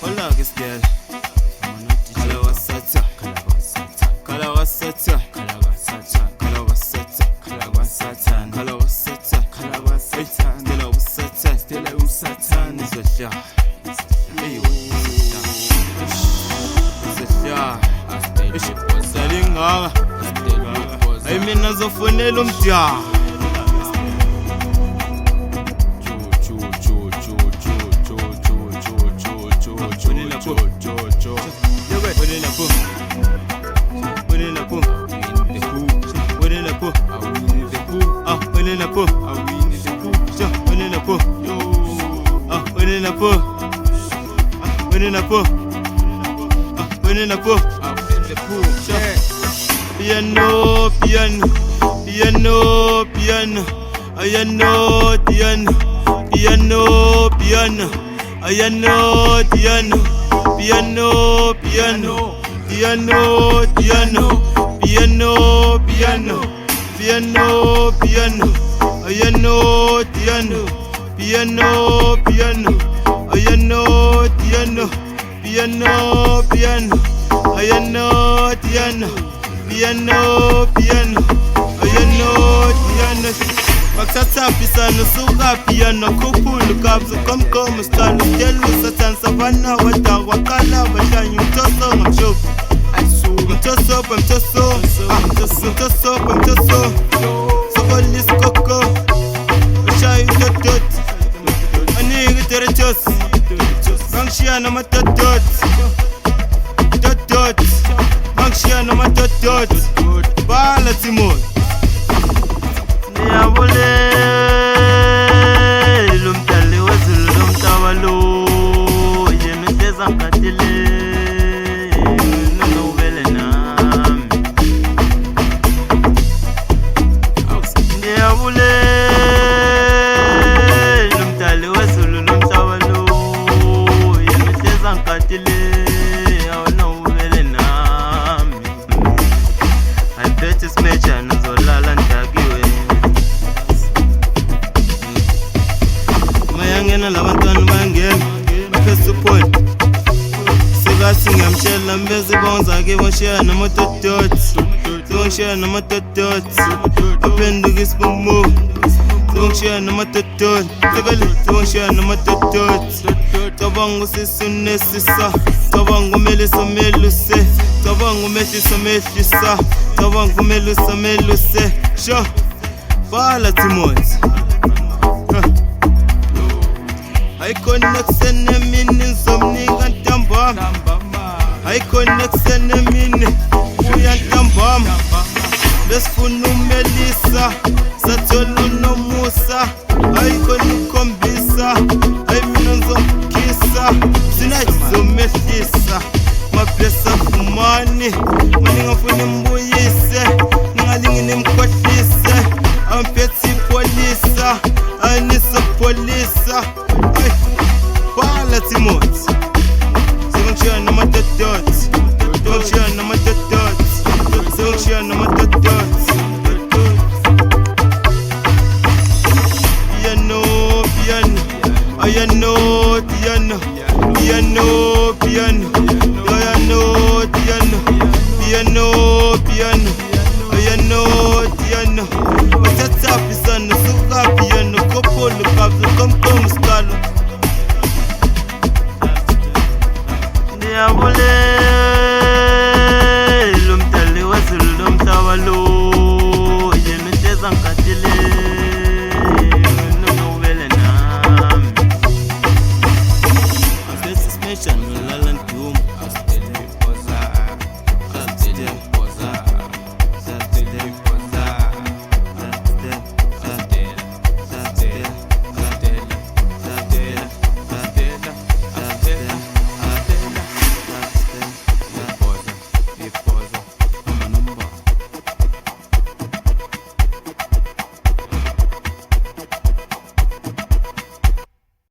Hola, que estel. Kalawasata. Kalawasata. Kalawasata. Kalawasata. Kalawasata. Kalawasata. Kalawasata. Stella usata. Stella usata. Nisasha. Hey, nisasha. Salinga. Ay mina zofonela umdya. Piano, piano, piano, piano. I know piano, piano, piano. I know piano, piano, piano, piano, piano, piano, piano, piano, piano. I know piano, piano, piano. I know piano, piano, piano. I know piano, piano, piano. I know piano. Bakuthatha pisano suka piano kukhulu kabzu komkomo stalo telu satan savana wada wakala bashanya umtoso ngamsho umtoso sokolis koko bashayu totot anigi terechos bangshiana matotot totot bangshiana matotot bala timon Niyabule lumtali wazulu lumtawalo yemiteza nkatile nunubele nami Niyabule lumtali wazulu lumtawalo yemiteza nkatile nunubele nami I bet it's mecha nazolala ntagiwe Mayangena labantwana bayangena baphezu point Sikathi ngiyamshela mbezi bonza ke boshaya namatototi Songishaya namatototi Baphenduka isibumo Songishaya namatototi Sekali songishaya namatototi Cabanga usisunesisa Cabanga umelisa umeluse Cabanga umehlisa umehlisa Cabanga umelisa umeluse Sho Bala Timothy I connect send mini somnika ntamba I connect send mini uya ntamba besifuna umelisa sathola nomusa I konikombisa I mina ngizokhisa tonight zomehlisa mablessa fumani mani ngafuna imbuyise ningalingi nimkhohlise amphethi polisa anisa polisa Bala Timothy Songishaya namatototi Songishaya namatototi Songishaya namatototi Piano, piano I know piano Piano, piano I know piano Piano, piano I know piano Bakuthatha pisano suka piano kukhulu kabzu komkomo stalo Niyabule